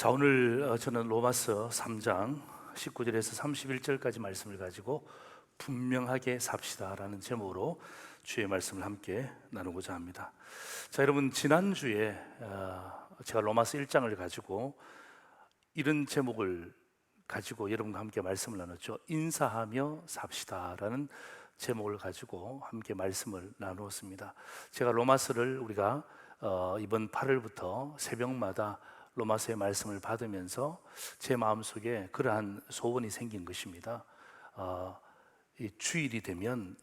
자, 오늘 저는 로마서 3장 19절에서 31절까지 말씀을 가지고 분명하게 삽시다라는 제목으로 주의 말씀을 함께 나누고자 합니다. 자, 여러분, 지난주에 제가 로마서 1장을 가지고 이런 제목을 가지고 여러분과 함께 말씀을 나눴죠. 인사하며 삽시다라는 제목을 가지고 함께 말씀을 나누었습니다. 제가 로마서를 우리가 이번 8월부터 새벽마다 로마서의 말씀을 받으면서 제 마음속에 그러한 소원이 생긴 것입니다. 이 주일이 되면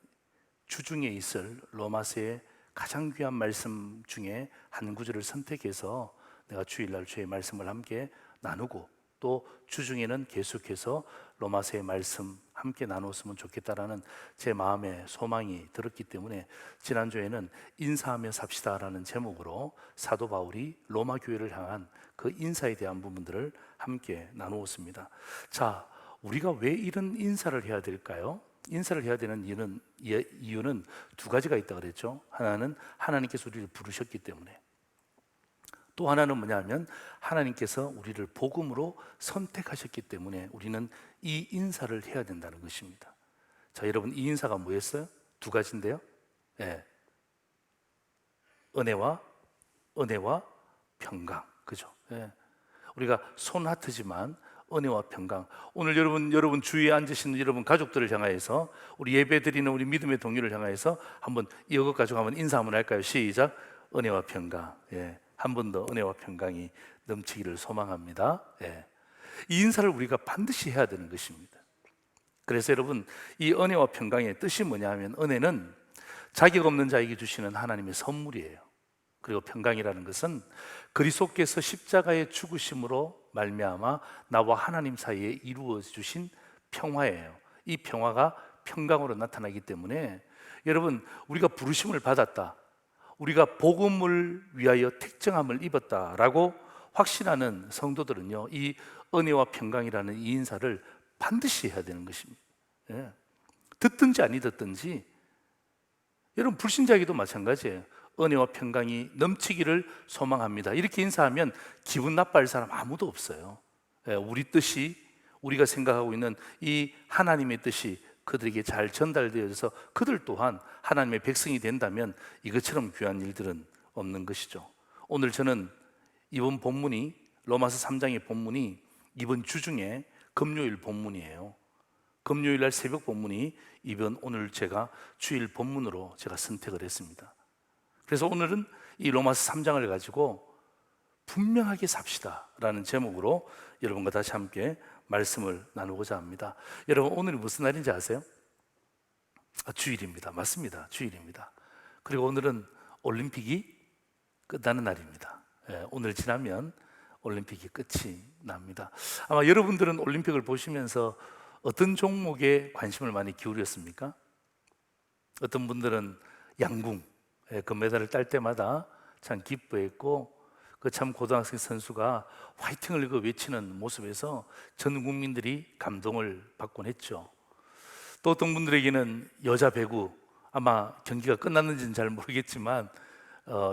주중에 있을 로마서의 가장 귀한 말씀 중에 한 구절을 선택해서 내가 주일날 주의 말씀을 함께 나누고, 또 주중에는 계속해서 로마서의 말씀 함께 나눴으면 좋겠다라는 제 마음의 소망이 들었기 때문에 지난주에는 인사하며 삽시다라는 제목으로 사도 바울이 로마 교회를 향한 그 인사에 대한 부분들을 함께 나누었습니다. 자, 우리가 왜 이런 인사를 해야 될까요? 인사를 해야 되는 이유는 두 가지가 있다 그랬죠. 하나는 하나님께서 우리를 부르셨기 때문에, 또 하나는 뭐냐면 하나님께서 우리를 복음으로 선택하셨기 때문에 우리는 이 인사를 해야 된다는 것입니다. 자, 여러분, 이 인사가 뭐였어요? 두 가지인데요. 예. 은혜와 평강. 그죠? 예. 우리가 손하트지만 은혜와 평강. 오늘 여러분 주위에 앉으신 여러분 가족들을 향하여서, 우리 예배드리는 우리 믿음의 동료를 향하여서 한번 이것 가지고 한번 인사 한번 할까요? 시작. 은혜와 평강. 예. 한 번 더 은혜와 평강이 넘치기를 소망합니다. 예. 이 인사를 우리가 반드시 해야 되는 것입니다. 그래서 여러분, 이 은혜와 평강의 뜻이 뭐냐 하면, 은혜는 자격 없는 자에게 주시는 하나님의 선물이에요. 그리고 평강이라는 것은 그리스도께서 십자가의 죽으심으로 말미암아 나와 하나님 사이에 이루어 주신 평화예요. 이 평화가 평강으로 나타나기 때문에 여러분, 우리가 부르심을 받았다, 우리가 복음을 위하여 택정함을 입었다라고 확신하는 성도들은요, 이 은혜와 평강이라는 이 인사를 반드시 해야 되는 것입니다. 예. 듣든지 아니 듣든지. 여러분, 불신자에게도 마찬가지예요. 은혜와 평강이 넘치기를 소망합니다, 이렇게 인사하면 기분 나빠할 사람 아무도 없어요. 예, 우리 뜻이, 우리가 생각하고 있는 이 하나님의 뜻이 그들에게 잘 전달되어서 그들 또한 하나님의 백성이 된다면 이것처럼 귀한 일들은 없는 것이죠. 오늘 저는 이번 본문이, 로마서 3장의 본문이 이번 주 중에 금요일 본문이에요. 금요일 날 새벽 본문이 오늘 제가 주일 본문으로 제가 선택을 했습니다. 그래서 오늘은 이 로마서 3장을 가지고 분명하게 삽시다 라는 제목으로 여러분과 다시 함께 말씀을 나누고자 합니다. 여러분, 오늘이 무슨 날인지 아세요? 주일입니다. 맞습니다. 주일입니다. 그리고 오늘은 올림픽이 끝나는 날입니다. 오늘 지나면 올림픽이 끝이 납니다. 아마 여러분들은 올림픽을 보시면서 어떤 종목에 관심을 많이 기울였습니까? 어떤 분들은 양궁, 금메달을 딸 때마다 참 기뻐했고, 그 참 고등학생 선수가 화이팅을 외치는 모습에서 전 국민들이 감동을 받곤 했죠. 또 어떤 분들에게는 여자 배구, 아마 경기가 끝났는지는 잘 모르겠지만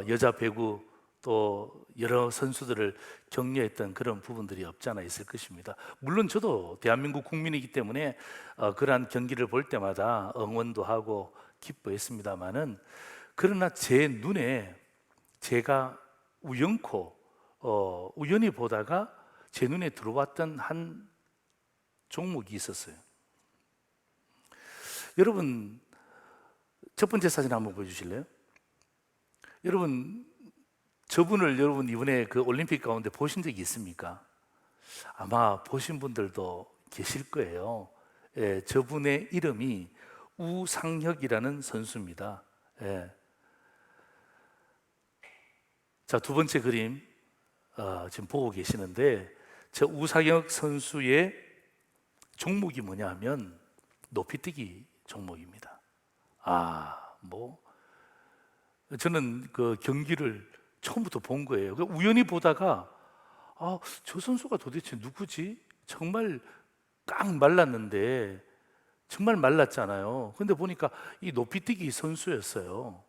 여자 배구, 또 여러 선수들을 격려했던 그런 부분들이 없지 않아 있을 것입니다. 물론 저도 대한민국 국민이기 때문에 그러한 경기를 볼 때마다 응원도 하고 기뻐했습니다마는, 그러나 제 눈에 제가 우연히 보다가 제 눈에 들어왔던 한 종목이 있었어요. 여러분, 첫 번째 사진 한번 보여주실래요? 여러분, 저분을 여러분 이번에 그 올림픽 가운데 보신 적이 있습니까? 아마 보신 분들도 계실 거예요. 예, 저분의 이름이 우상혁이라는 선수입니다. 예. 자, 두 번째 그림 지금 보고 계시는데, 저 우상혁 선수의 종목이 뭐냐 하면 높이뛰기 종목입니다. 저는 그 경기를 처음부터 본 거예요. 우연히 보다가 저 선수가 도대체 누구지? 정말 깡 말랐는데, 정말 말랐잖아요. 근데 보니까 이 높이뛰기 선수였어요.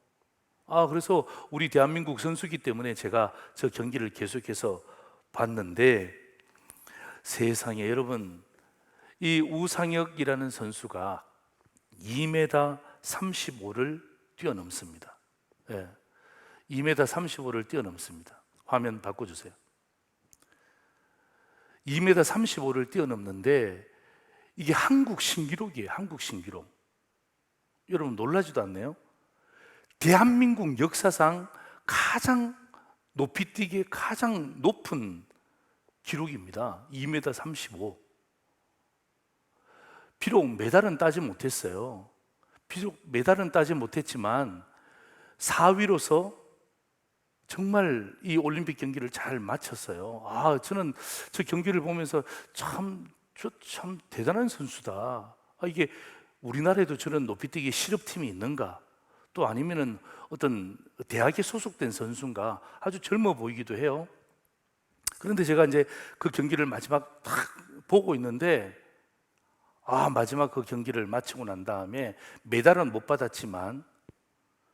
그래서 우리 대한민국 선수기 때문에 제가 저 경기를 계속해서 봤는데, 세상에 여러분, 이 우상혁이라는 선수가 2m 35를 뛰어넘습니다. 예, 2m 35를 뛰어넘습니다. 화면 바꿔주세요. 2m 35를 뛰어넘는데 이게 한국 신기록이에요. 한국 신기록. 여러분 놀라지도 않네요. 대한민국 역사상 가장 높이 뛰기에 가장 높은 기록입니다. 2m 35. 비록 메달은 따지 못했어요. 비록 메달은 따지 못했지만 4위로서 정말 이 올림픽 경기를 잘 마쳤어요. 저는 저 경기를 보면서 참 대단한 선수다. 이게 우리나라에도 저런 높이뛰기 실업팀이 있는가? 또 아니면은 어떤 대학에 소속된 선수인가? 아주 젊어 보이기도 해요. 그런데 제가 이제 그 경기를 마지막 딱 보고 있는데, 마지막 그 경기를 마치고 난 다음에 메달은 못 받았지만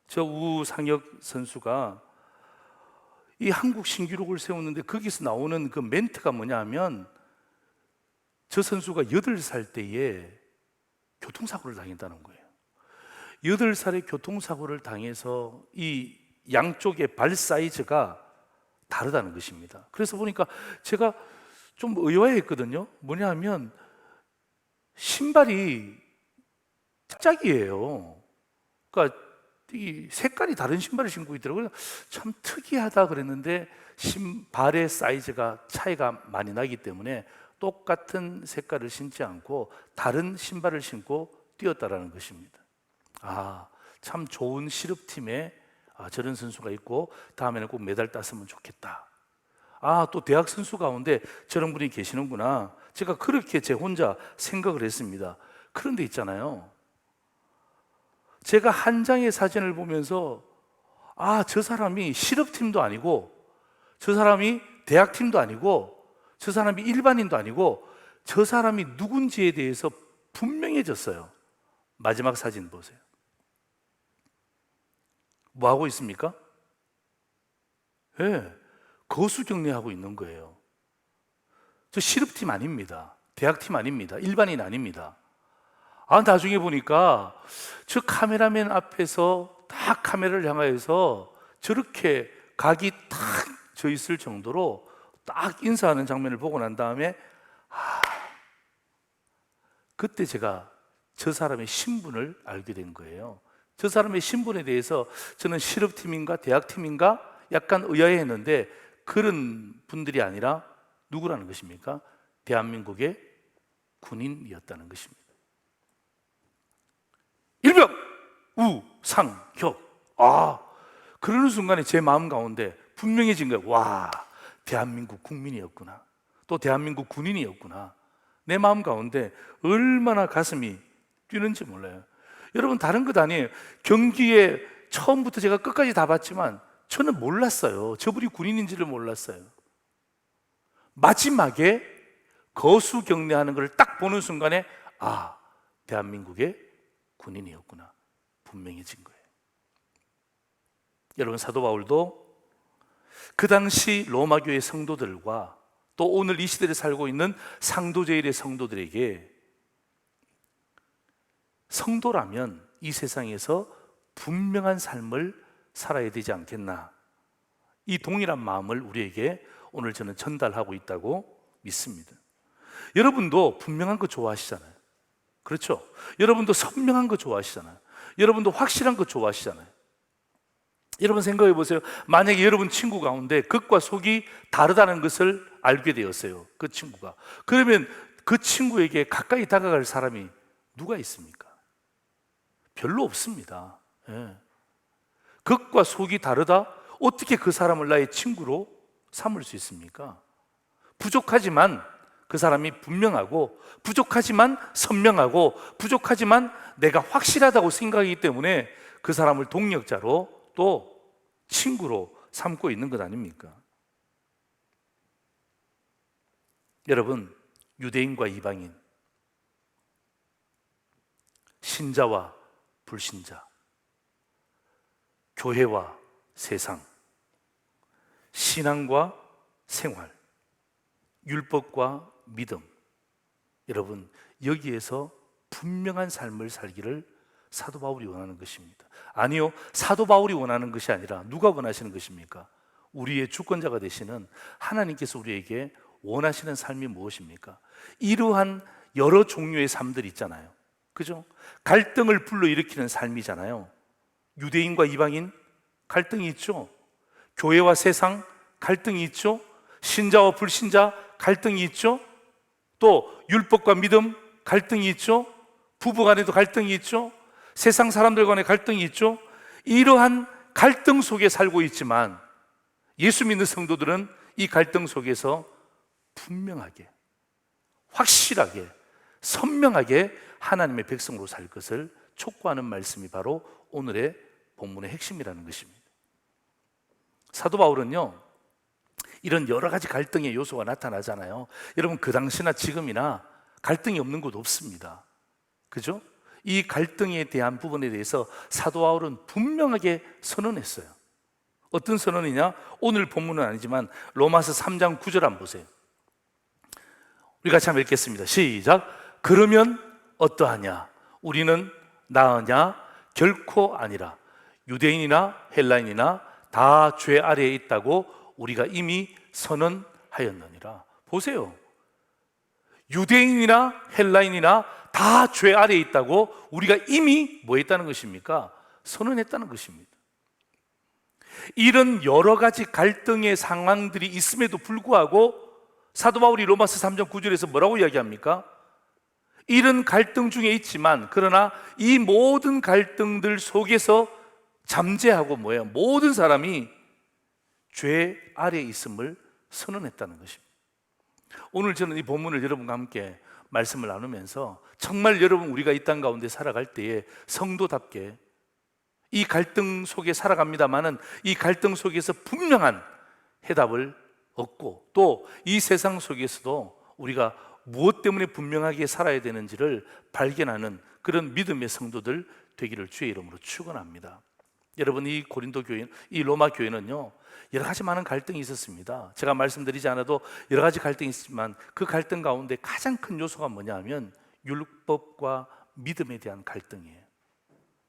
저 우상혁 선수가 이 한국 신기록을 세웠는데 거기서 나오는 그 멘트가 뭐냐면, 저 선수가 8살 때에 교통사고를 당했다는 거예요. 8살에 교통사고를 당해서 이 양쪽의 발 사이즈가 다르다는 것입니다. 그래서 보니까 제가 좀 의아했거든요. 뭐냐면 신발이 짝짝이에요. 그러니까 이 색깔이 다른 신발을 신고 있더라고요. 참 특이하다 그랬는데 신발의 사이즈가 차이가 많이 나기 때문에 똑같은 색깔을 신지 않고 다른 신발을 신고 뛰었다라는 것입니다. 참 좋은 실업팀에 저런 선수가 있고 다음에는 꼭 메달 땄으면 좋겠다. 또 대학 선수 가운데 저런 분이 계시는구나. 제가 그렇게 제 혼자 생각을 했습니다. 그런데 있잖아요, 제가 한 장의 사진을 보면서 저 사람이 실업팀도 아니고, 저 사람이 대학팀도 아니고, 저 사람이 일반인도 아니고, 저 사람이 누군지에 대해서 분명해졌어요. 마지막 사진 보세요. 뭐 하고 있습니까? 거수경례하고 있는 거예요. 저 실업팀 아닙니다. 대학팀 아닙니다. 일반인 아닙니다. 나중에 보니까 저 카메라맨 앞에서 딱 카메라를 향하여서 저렇게 각이 딱 져 있을 정도로 딱 인사하는 장면을 보고 난 다음에 그때 제가 저 사람의 신분을 알게 된 거예요. 저 사람의 신분에 대해서 저는 실업팀인가 대학팀인가 약간 의아해했는데, 그런 분들이 아니라 누구라는 것입니까? 대한민국의 군인이었다는 것입니다. 일병 우상혁. 그러는 순간에 제 마음 가운데 분명해진 거예요. 대한민국 국민이었구나. 또 대한민국 군인이었구나. 내 마음 가운데 얼마나 가슴이 뛰는지 몰라요. 여러분, 다른 것 아니에요. 경기에 처음부터 제가 끝까지 다 봤지만 저는 몰랐어요. 저분이 군인인지를 몰랐어요. 마지막에 거수경례하는 걸 딱 보는 순간에 대한민국의 군인이었구나 분명해진 거예요. 여러분, 사도 바울도 그 당시 로마교회 성도들과 또 오늘 이 시대를 살고 있는 상도제일의 성도들에게 성도라면 이 세상에서 분명한 삶을 살아야 되지 않겠나, 이 동일한 마음을 우리에게 오늘 저는 전달하고 있다고 믿습니다. 여러분도 분명한 거 좋아하시잖아요. 그렇죠? 여러분도 선명한 거 좋아하시잖아요. 여러분도 확실한 거 좋아하시잖아요. 여러분 생각해 보세요. 만약에 여러분 친구 가운데 겉과 속이 다르다는 것을 알게 되었어요. 그 친구가. 그러면 그 친구에게 가까이 다가갈 사람이 누가 있습니까? 별로 없습니다. 겉과 속이 다르다? 어떻게 그 사람을 나의 친구로 삼을 수 있습니까? 부족하지만 그 사람이 분명하고, 부족하지만 선명하고, 부족하지만 내가 확실하다고 생각하기 때문에 그 사람을 동력자로 또 친구로 삼고 있는 것 아닙니까? 여러분, 유대인과 이방인, 신자와 불신자, 교회와 세상, 신앙과 생활, 율법과 믿음. 여러분, 여기에서 분명한 삶을 살기를 사도 바울이 원하는 것입니다. 아니요, 사도 바울이 원하는 것이 아니라 누가 원하시는 것입니까? 우리의 주권자가 되시는 하나님께서 우리에게 원하시는 삶이 무엇입니까? 이러한 여러 종류의 삶들 있잖아요. 그죠? 갈등을 불러일으키는 삶이잖아요. 유대인과 이방인 갈등이 있죠. 교회와 세상 갈등이 있죠. 신자와 불신자 갈등이 있죠. 또 율법과 믿음 갈등이 있죠. 부부 간에도 갈등이 있죠. 세상 사람들 간에 갈등이 있죠. 이러한 갈등 속에 살고 있지만 예수 믿는 성도들은 이 갈등 속에서 분명하게, 확실하게, 선명하게 하나님의 백성으로 살 것을 촉구하는 말씀이 바로 오늘의 본문의 핵심이라는 것입니다. 사도 바울은요, 이런 여러 가지 갈등의 요소가 나타나잖아요. 여러분, 그 당시나 지금이나 갈등이 없는 곳 없습니다. 그죠? 이 갈등에 대한 부분에 대해서 사도 바울은 분명하게 선언했어요. 어떤 선언이냐? 오늘 본문은 아니지만 로마서 3장 9절 한번 보세요. 우리 같이 한번 읽겠습니다. 시작. 그러면 어떠하냐? 우리는 나으냐? 결코 아니라. 유대인이나 헬라인이나 다 죄 아래에 있다고 우리가 이미 선언하였느니라. 보세요. 유대인이나 헬라인이나 다 죄 아래에 있다고 우리가 이미 뭐 했다는 것입니까? 선언했다는 것입니다. 이런 여러 가지 갈등의 상황들이 있음에도 불구하고 사도 바울이 로마서 3장 9절에서 뭐라고 이야기합니까? 이런 갈등 중에 있지만 그러나 이 모든 갈등들 속에서 잠재하고 뭐예요? 모든 사람이 죄 아래에 있음을 선언했다는 것입니다. 오늘 저는 이 본문을 여러분과 함께 말씀을 나누면서 정말 여러분, 우리가 이 땅 가운데 살아갈 때에 성도답게 이 갈등 속에 살아갑니다마는 이 갈등 속에서 분명한 해답을 얻고 또 이 세상 속에서도 우리가 무엇 때문에 분명하게 살아야 되는지를 발견하는 그런 믿음의 성도들 되기를 주의 이름으로 축원합니다. 여러분, 이 고린도 교회, 이 로마 교회는요, 여러 가지 많은 갈등이 있었습니다. 제가 말씀드리지 않아도 여러 가지 갈등이 있지만 그 갈등 가운데 가장 큰 요소가 뭐냐 하면 율법과 믿음에 대한 갈등이에요.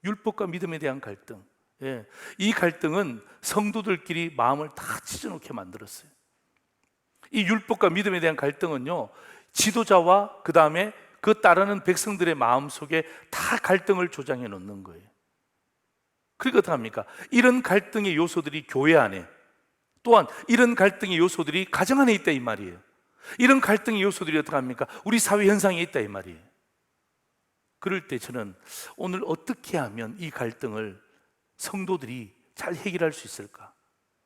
율법과 믿음에 대한 갈등. 예. 이 갈등은 성도들끼리 마음을 다 찢어놓게 만들었어요. 이 율법과 믿음에 대한 갈등은요, 지도자와 그 다음에 그 따르는 백성들의 마음 속에 다 갈등을 조장해 놓는 거예요. 그러니까 어떻게 합니까? 이런 갈등의 요소들이 교회 안에, 또한 이런 갈등의 요소들이 가정 안에 있다 이 말이에요. 이런 갈등의 요소들이 어떻게 합니까? 우리 사회 현상에 있다 이 말이에요. 그럴 때 저는 오늘 어떻게 하면 이 갈등을 성도들이 잘 해결할 수 있을까?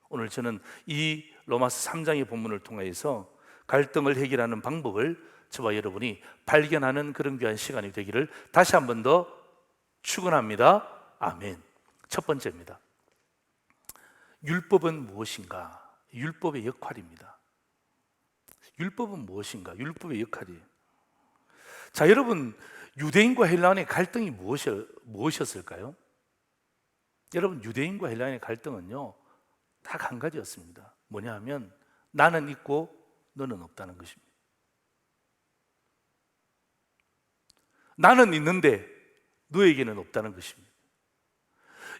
오늘 저는 이 로마서 3장의 본문을 통해서 갈등을 해결하는 방법을 저와 여러분이 발견하는 그런 귀한 시간이 되기를 다시 한 번 더 축원합니다. 아멘. 첫 번째입니다. 율법은 무엇인가? 율법의 역할입니다. 율법은 무엇인가? 율법의 역할이에요. 자, 여러분, 유대인과 헬라인의 갈등이 무엇이었을까요? 여러분, 유대인과 헬라인의 갈등은요, 딱 한 가지였습니다. 뭐냐 하면 나는 있고 너는 없다는 것입니다. 나는 있는데 너에게는 없다는 것입니다.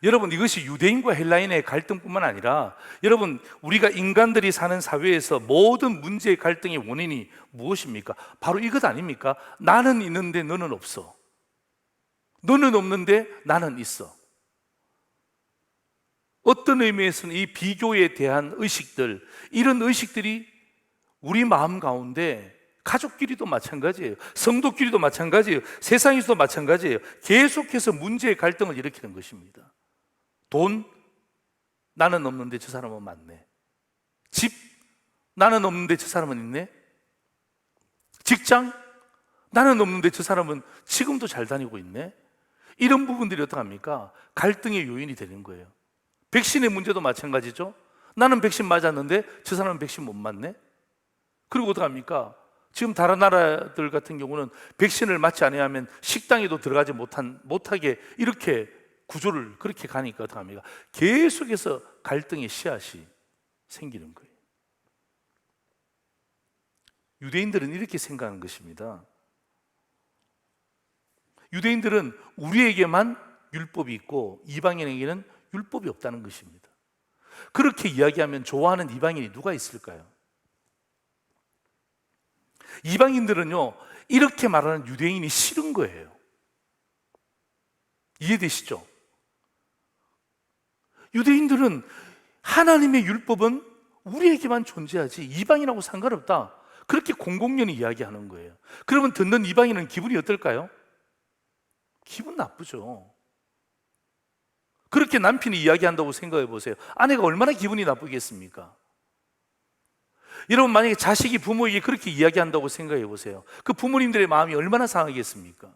여러분, 이것이 유대인과 헬라인의 갈등뿐만 아니라 여러분, 우리가 인간들이 사는 사회에서 모든 문제의 갈등의 원인이 무엇입니까? 바로 이것 아닙니까? 나는 있는데 너는 없어. 너는 없는데 나는 있어. 어떤 의미에서는 이 비교에 대한 의식들, 이런 의식들이 우리 마음 가운데 가족끼리도 마찬가지예요. 성도끼리도 마찬가지예요. 세상에서도 마찬가지예요. 계속해서 문제의 갈등을 일으키는 것입니다. 돈, 나는 없는데 저 사람은 많네. 집, 나는 없는데 저 사람은 있네. 직장, 나는 없는데 저 사람은 지금도 잘 다니고 있네. 이런 부분들이 어떡합니까? 갈등의 요인이 되는 거예요. 백신의 문제도 마찬가지죠. 나는 백신 맞았는데 저 사람은 백신 못 맞네. 그리고 어떡합니까? 지금 다른 나라들 같은 경우는 백신을 맞지 않으면 식당에도 들어가지 못하게 이렇게 구조를 그렇게 가니까 어떡합니까? 계속해서 갈등의 씨앗이 생기는 거예요. 유대인들은 이렇게 생각하는 것입니다. 유대인들은 우리에게만 율법이 있고 이방인에게는 율법이 없다는 것입니다. 그렇게 이야기하면 좋아하는 이방인이 누가 있을까요? 이방인들은요, 이렇게 말하는 유대인이 싫은 거예요. 이해되시죠? 유대인들은 하나님의 율법은 우리에게만 존재하지 이방인하고 상관없다, 그렇게 공공연히 이야기하는 거예요. 그러면 듣는 이방인은 기분이 어떨까요? 기분 나쁘죠. 그렇게 남편이 이야기한다고 생각해 보세요. 아내가 얼마나 기분이 나쁘겠습니까? 여러분, 만약에 자식이 부모에게 그렇게 이야기한다고 생각해 보세요. 그 부모님들의 마음이 얼마나 상하겠습니까?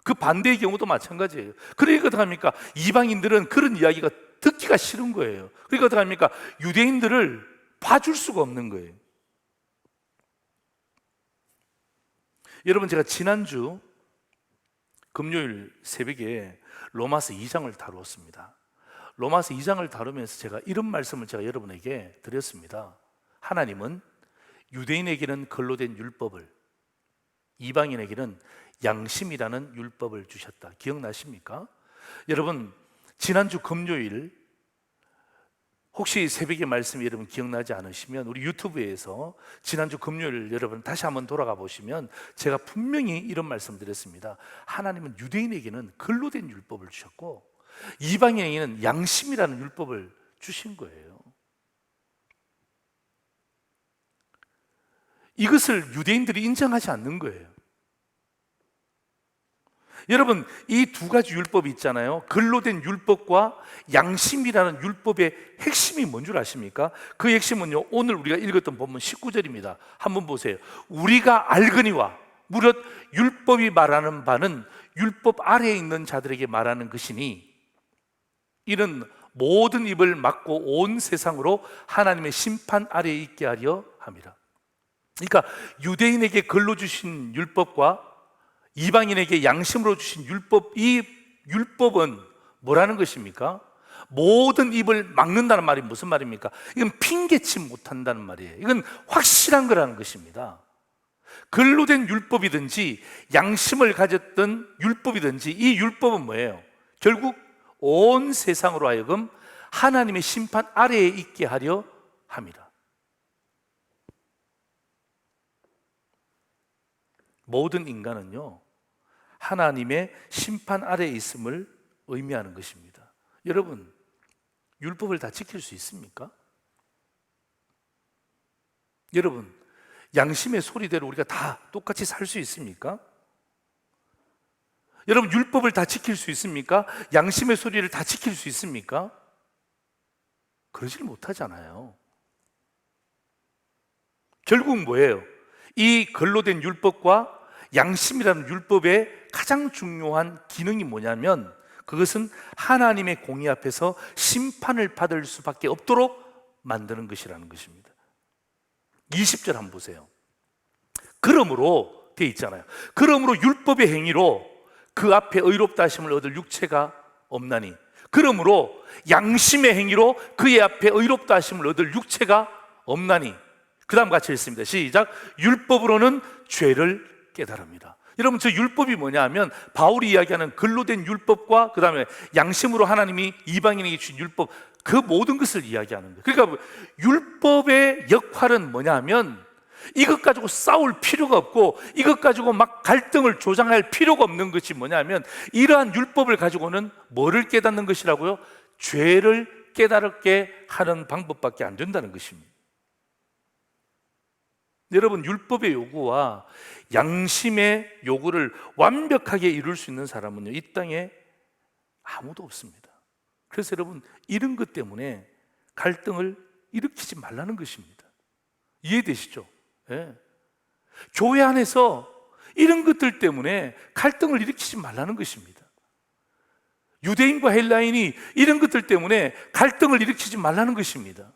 그 반대의 경우도 마찬가지예요. 그러니까 어떡합니까? 이방인들은 그런 이야기가 듣기가 싫은 거예요. 그러니까 어떡합니까? 유대인들을 봐줄 수가 없는 거예요. 여러분, 제가 지난주 금요일 새벽에 로마서 2장을 다루었습니다. 로마서 2장을 다루면서 제가 이런 말씀을 제가 여러분에게 드렸습니다. 하나님은 유대인에게는 글로 된 율법을, 이방인에게는 양심이라는 율법을 주셨다. 기억나십니까? 여러분, 지난주 금요일 혹시 새벽의 말씀이 여러분 기억나지 않으시면 우리 유튜브에서 지난주 금요일 여러분 다시 한번 돌아가 보시면 제가 분명히 이런 말씀 드렸습니다. 하나님은 유대인에게는 글로 된 율법을 주셨고 이방인에게는 양심이라는 율법을 주신 거예요. 이것을 유대인들이 인정하지 않는 거예요. 여러분, 이 두 가지 율법이 있잖아요. 글로 된 율법과 양심이라는 율법의 핵심이 뭔 줄 아십니까? 그 핵심은요, 오늘 우리가 읽었던 본문 19절입니다. 한번 보세요. 우리가 알거니와 무릇 율법이 말하는 바는 율법 아래에 있는 자들에게 말하는 것이니 이는 모든 입을 막고 온 세상으로 하나님의 심판 아래에 있게 하려 함이라. 그러니까 유대인에게 글로 주신 율법과 이방인에게 양심으로 주신 율법, 이 율법은 뭐라는 것입니까? 모든 입을 막는다는 말이 무슨 말입니까? 이건 핑계치 못한다는 말이에요. 이건 확실한 거라는 것입니다. 글로 된 율법이든지 양심을 가졌던 율법이든지 이 율법은 뭐예요? 결국 온 세상으로 하여금 하나님의 심판 아래에 있게 하려 함이라. 모든 인간은요, 하나님의 심판 아래에 있음을 의미하는 것입니다. 여러분, 율법을 다 지킬 수 있습니까? 여러분, 양심의 소리대로 우리가 다 똑같이 살 수 있습니까? 여러분, 율법을 다 지킬 수 있습니까? 양심의 소리를 다 지킬 수 있습니까? 그러질 못하잖아요. 결국 뭐예요? 이 글로 된 율법과 양심이라는 율법의 가장 중요한 기능이 뭐냐면 그것은 하나님의 공의 앞에서 심판을 받을 수밖에 없도록 만드는 것이라는 것입니다. 20절 한번 보세요. 그러므로 돼 있잖아요. 그러므로 율법의 행위로 그 앞에 의롭다 하심을 얻을 육체가 없나니 그러므로 양심의 행위로 그의 앞에 의롭다 하심을 얻을 육체가 없나니 그 다음 같이 읽습니다. 시작. 율법으로는 죄를 깨달습니다. 여러분, 저 율법이 뭐냐 하면 바울이 이야기하는 글로 된 율법과 그 다음에 양심으로 하나님이 이방인에게 주신 율법, 그 모든 것을 이야기하는 거예요. 그러니까 율법의 역할은 뭐냐 하면 이것 가지고 싸울 필요가 없고 이것 가지고 막 갈등을 조장할 필요가 없는 것이 뭐냐 하면 이러한 율법을 가지고는 뭐를 깨닫는 것이라고요? 죄를 깨달게 하는 방법밖에 안 된다는 것입니다. 여러분, 율법의 요구와 양심의 요구를 완벽하게 이룰 수 있는 사람은요, 이 땅에 아무도 없습니다. 그래서 여러분, 이런 것 때문에 갈등을 일으키지 말라는 것입니다. 이해되시죠? 네. 교회 안에서 이런 것들 때문에 갈등을 일으키지 말라는 것입니다. 유대인과 헬라인이 이런 것들 때문에 갈등을 일으키지 말라는 것입니다.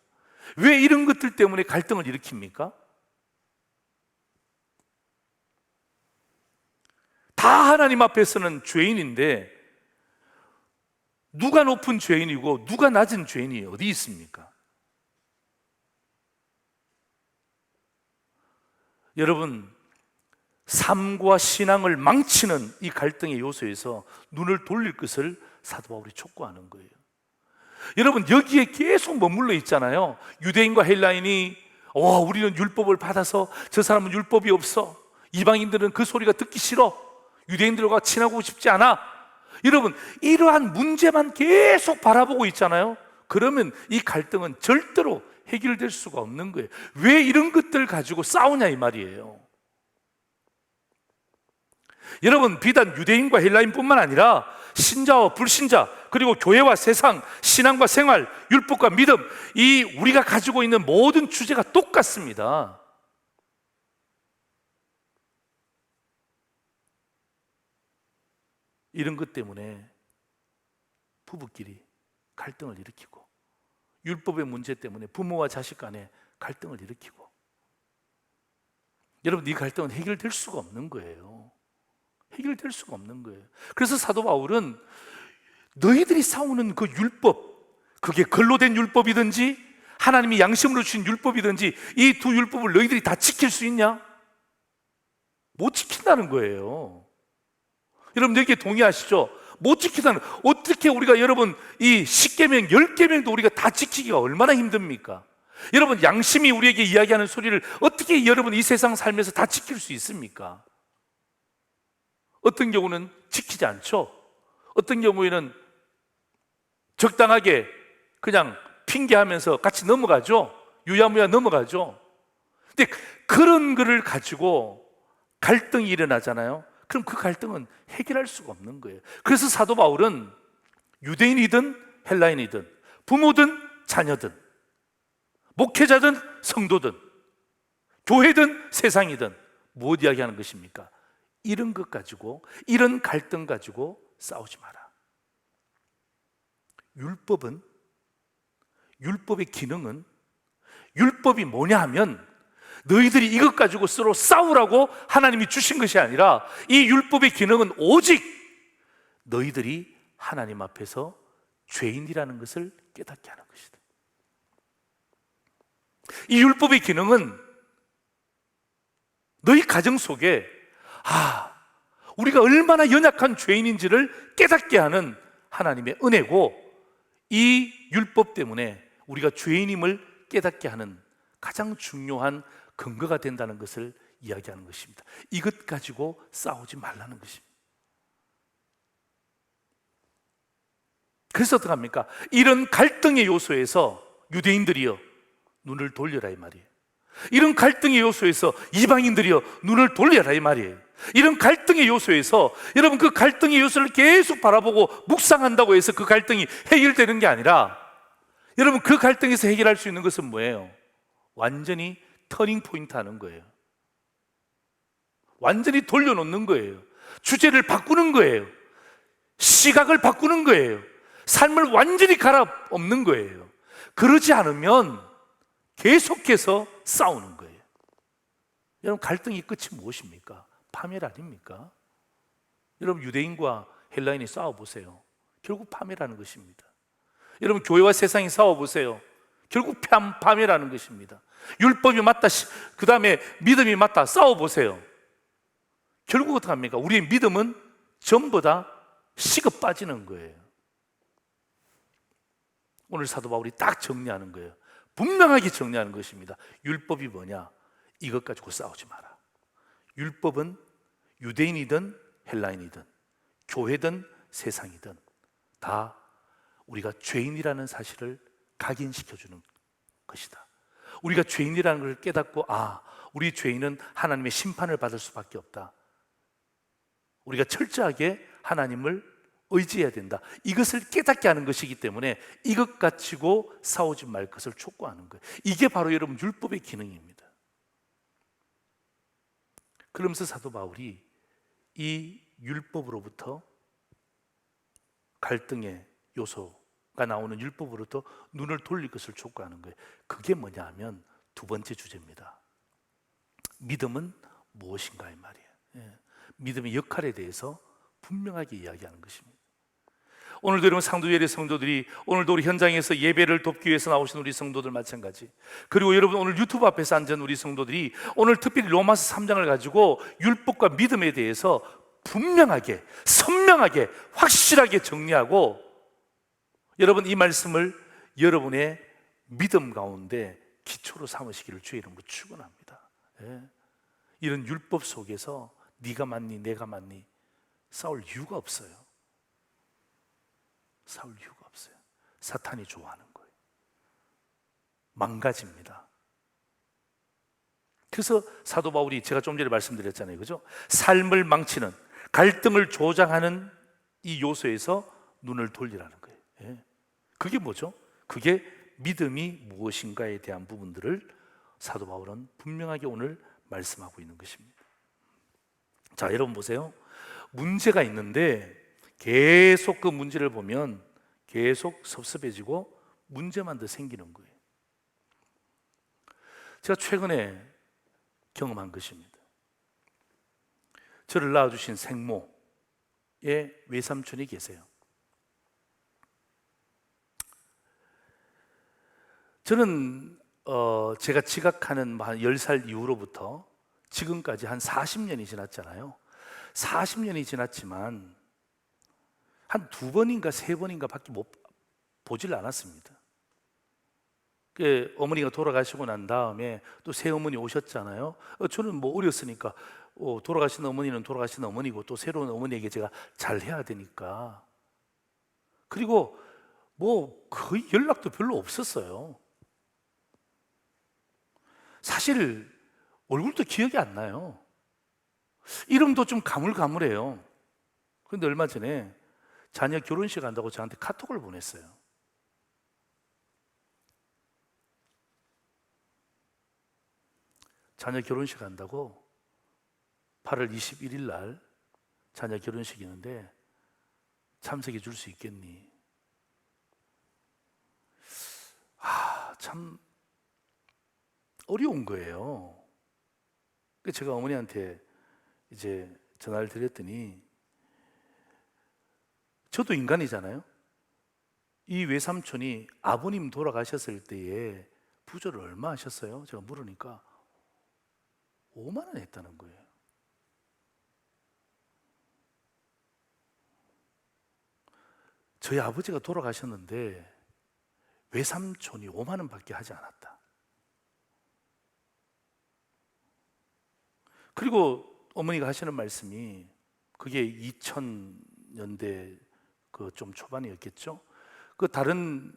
왜 이런 것들 때문에 갈등을 일으킵니까? 다 하나님 앞에서는 죄인인데 누가 높은 죄인이고 누가 낮은 죄인이 어디 있습니까? 여러분, 삶과 신앙을 망치는 이 갈등의 요소에서 눈을 돌릴 것을 사도 바울이 촉구하는 거예요. 여러분, 여기에 계속 머물러 있잖아요. 유대인과 헬라인이 우리는 율법을 받아서 저 사람은 율법이 없어, 이방인들은 그 소리가 듣기 싫어, 유대인들과 친하고 싶지 않아. 여러분, 이러한 문제만 계속 바라보고 있잖아요. 그러면 이 갈등은 절대로 해결될 수가 없는 거예요. 왜 이런 것들 가지고 싸우냐 이 말이에요. 여러분, 비단 유대인과 헬라인뿐만 아니라 신자와 불신자, 그리고 교회와 세상, 신앙과 생활, 율법과 믿음, 이 우리가 가지고 있는 모든 주제가 똑같습니다. 이런 것 때문에 부부끼리 갈등을 일으키고, 율법의 문제 때문에 부모와 자식 간에 갈등을 일으키고, 여러분, 이 갈등은 해결될 수가 없는 거예요. 해결될 수가 없는 거예요. 그래서 사도 바울은 너희들이 싸우는 그 율법, 그게 글로 된 율법이든지 하나님이 양심으로 주신 율법이든지, 이 두 율법을 너희들이 다 지킬 수 있냐? 못 지킨다는 거예요. 여러분, 여기에 동의하시죠? 못 지키다는, 어떻게 우리가, 여러분, 이 10계명, 10계명도 우리가 다 지키기가 얼마나 힘듭니까? 여러분, 양심이 우리에게 이야기하는 소리를 어떻게 여러분 이 세상 살면서 다 지킬 수 있습니까? 어떤 경우는 지키지 않죠. 어떤 경우에는 적당하게 그냥 핑계하면서 같이 넘어가죠. 유야무야 넘어가죠. 근데 그런 거를 가지고 갈등이 일어나잖아요. 그럼 그 갈등은 해결할 수가 없는 거예요. 그래서 사도 바울은 유대인이든 헬라인이든, 부모든 자녀든, 목회자든 성도든, 교회든 세상이든 무엇 이야기하는 것입니까? 이런 것 가지고, 이런 갈등 가지고 싸우지 마라. 율법의 기능은, 율법이 뭐냐 하면 너희들이 이것 가지고 서로 싸우라고 하나님이 주신 것이 아니라, 이 율법의 기능은 오직 너희들이 하나님 앞에서 죄인이라는 것을 깨닫게 하는 것이다. 이 율법의 기능은 너희 가정 속에 우리가 얼마나 연약한 죄인인지를 깨닫게 하는 하나님의 은혜고, 이 율법 때문에 우리가 죄인임을 깨닫게 하는 가장 중요한 근거가 된다는 것을 이야기하는 것입니다. 이것 가지고 싸우지 말라는 것입니다. 그래서 어떡합니까? 이런 갈등의 요소에서 유대인들이여 눈을 돌려라 이 말이에요. 이런 갈등의 요소에서 이방인들이여 눈을 돌려라 이 말이에요. 이런 갈등의 요소에서, 여러분, 그 갈등의 요소를 계속 바라보고 묵상한다고 해서 그 갈등이 해결되는 게 아니라, 여러분, 그 갈등에서 해결할 수 있는 것은 뭐예요? 완전히 터닝 포인트 하는 거예요. 완전히 돌려놓는 거예요. 주제를 바꾸는 거예요. 시각을 바꾸는 거예요. 삶을 완전히 갈아엎는 거예요. 그러지 않으면 계속해서 싸우는 거예요. 여러분, 갈등의 끝이 무엇입니까? 파멸 아닙니까? 여러분, 유대인과 헬라인이 싸워보세요. 결국 파멸하는 것입니다. 여러분, 교회와 세상이 싸워보세요. 결국 파멸하는 것입니다. 율법이 맞다, 그 다음에 믿음이 맞다, 싸워보세요. 결국 어떻게 합니까? 우리의 믿음은 전부 다 식어 빠지는 거예요. 오늘 사도 바울이 딱 정리하는 거예요. 분명하게 정리하는 것입니다. 율법이 뭐냐? 이것 가지고 싸우지 마라. 율법은 유대인이든 헬라인이든, 교회든 세상이든 다 우리가 죄인이라는 사실을 각인시켜주는 것이다. 우리가 죄인이라는 걸 깨닫고, 우리 죄인은 하나님의 심판을 받을 수밖에 없다. 우리가 철저하게 하나님을 의지해야 된다. 이것을 깨닫게 하는 것이기 때문에 이것 가지고 싸우지 말 것을 촉구하는 거예요. 이게 바로 여러분 율법의 기능입니다. 그러면서 사도 바울이 이 율법으로부터, 갈등의 요소가 나오는 율법으로부터 눈을 돌릴 것을 촉구하는 거예요. 그게 뭐냐 하면 두 번째 주제입니다. 믿음은 무엇인가 이 말이에요. 믿음의 역할에 대해서 분명하게 이야기하는 것입니다. 오늘도 여러분 상도예의 성도들이, 오늘도 우리 현장에서 예배를 돕기 위해서 나오신 우리 성도들 마찬가지, 그리고 여러분 오늘 유튜브 앞에서 앉은 우리 성도들이 오늘 특별히 로마서 3장을 가지고 율법과 믿음에 대해서 분명하게, 선명하게, 확실하게 정리하고 여러분 이 말씀을 여러분의 믿음 가운데 기초로 삼으시기를 주의 이름으로 축원합니다. 예. 이런 율법 속에서 네가 맞니 내가 맞니 싸울 이유가 없어요. 싸울 이유가 없어요. 사탄이 좋아하는 거예요. 망가집니다. 그래서 사도 바울이, 제가 좀 전에 말씀드렸잖아요, 그죠? 삶을 망치는, 갈등을 조장하는 이 요소에서 눈을 돌리라는 거예요. 예. 그게 뭐죠? 그게 믿음이 무엇인가에 대한 부분들을 사도 바울은 분명하게 오늘 말씀하고 있는 것입니다. 자, 여러분 보세요. 문제가 있는데 계속 그 문제를 보면 계속 섭섭해지고 문제만 더 생기는 거예요. 제가 최근에 경험한 것입니다. 저를 낳아주신 생모의 외삼촌이 계세요. 저는 제가 지각하는 한 10살 이후로부터 지금까지 한 40년이 지났잖아요. 40년이 지났지만 한 2번인가 3번인가 밖에 보질 않았습니다. 어머니가 돌아가시고 난 다음에 또 새어머니 오셨잖아요. 저는 뭐 어렸으니까 돌아가신 어머니는 돌아가신 어머니고 또 새로운 어머니에게 제가 잘해야 되니까, 그리고 뭐 거의 연락도 별로 없었어요. 사실 얼굴도 기억이 안 나요. 이름도 좀 가물가물해요. 그런데 얼마 전에 자녀 결혼식 간다고 저한테 카톡을 보냈어요. 자녀 결혼식 간다고 8월 21일 날 자녀 결혼식이 있는데 참석해 줄 수 있겠니? 참 어려운 거예요. 제가 어머니한테 이제 전화를 드렸더니, 저도 인간이잖아요. 이 외삼촌이 아버님 돌아가셨을 때에 부조를 얼마 하셨어요? 제가 물으니까 5만 원 했다는 거예요. 저희 아버지가 돌아가셨는데 외삼촌이 5만 원밖에 하지 않았다. 그리고 어머니가 하시는 말씀이, 그게 2000년대 그 좀 초반이었겠죠. 그 다른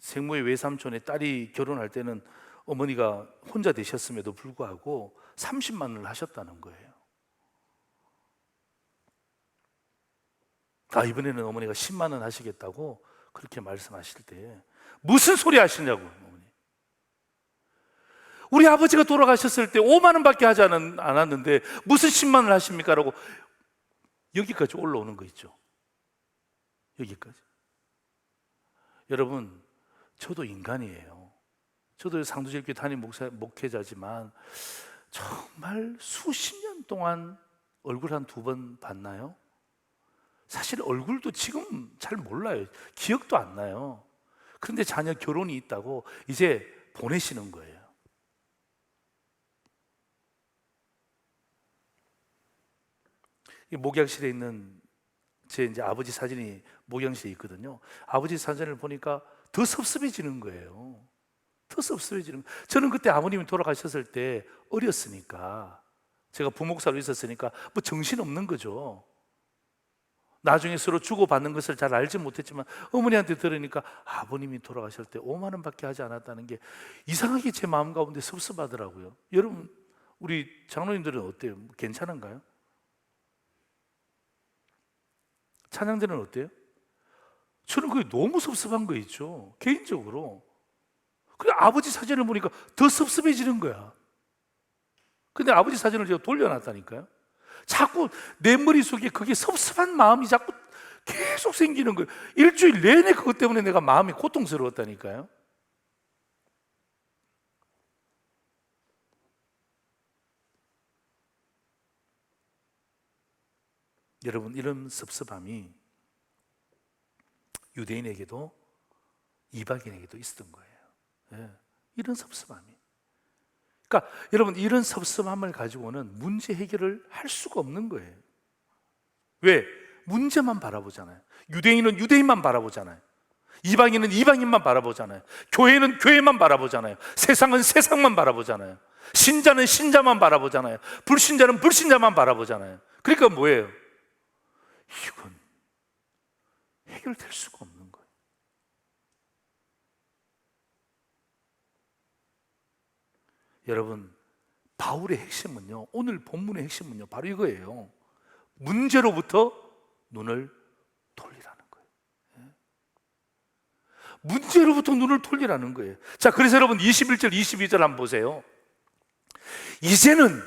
생모의 외삼촌의 딸이 결혼할 때는 어머니가 혼자 되셨음에도 불구하고 30만 원을 하셨다는 거예요. 이번에는 어머니가 10만 원 하시겠다고 그렇게 말씀하실 때 무슨 소리 하시냐고. 어머니, 우리 아버지가 돌아가셨을 때 5만 원밖에 하지 않았는데 무슨 10만 원을 하십니까? 라고 여기까지 올라오는 거 있죠. 여기까지. 여러분, 저도 인간이에요. 저도 상도제일교회 담임 목회자지만 정말 수십 년 동안 얼굴 한 2번 봤나요? 사실 얼굴도 지금 잘 몰라요. 기억도 안 나요. 그런데 자녀 결혼이 있다고 이제 보내시는 거예요. 이 목양실에 있는 제 이제 아버지 사진이 목양실에 있거든요. 아버지 사진을 보니까 더 섭섭해지는 거예요. 더 섭섭해지는 거예요. 저는 그때 아버님이 돌아가셨을 때 어렸으니까, 제가 부목사로 있었으니까 뭐 정신없는 거죠. 나중에 서로 주고받는 것을 잘 알지 못했지만 어머니한테 들으니까 아버님이 돌아가실 때 5만 원밖에 하지 않았다는 게 이상하게 제 마음 가운데 섭섭하더라고요. 여러분, 우리 장로님들은 어때요? 괜찮은가요? 찬양들은 어때요? 저는 그게 너무 섭섭한 거 있죠, 개인적으로. 그래, 아버지 사진을 보니까 더 섭섭해지는 거야. 근데 아버지 사진을 제가 돌려놨다니까요. 자꾸 내 머릿속에 그게 섭섭한 마음이 자꾸 계속 생기는 거예요. 일주일 내내 그것 때문에 내가 마음이 고통스러웠다니까요. 여러분, 이런 섭섭함이 유대인에게도 이방인에게도 있었던 거예요. 예, 이런 섭섭함이. 그러니까 여러분, 이런 섭섭함을 가지고는 문제 해결을 할 수가 없는 거예요. 왜? 문제만 바라보잖아요. 유대인은 유대인만 바라보잖아요. 이방인은 이방인만 바라보잖아요. 교회는 교회만 바라보잖아요. 세상은 세상만 바라보잖아요. 신자는 신자만 바라보잖아요. 불신자는 불신자만 바라보잖아요. 그러니까 뭐예요? 이건 해결될 수가 없는 거예요. 여러분, 바울의 핵심은요, 오늘 본문의 핵심은요, 바로 이거예요. 문제로부터 눈을 돌리라는 거예요. 문제로부터 눈을 돌리라는 거예요. 자, 그래서 여러분 21절 22절 한번 보세요. 이제는,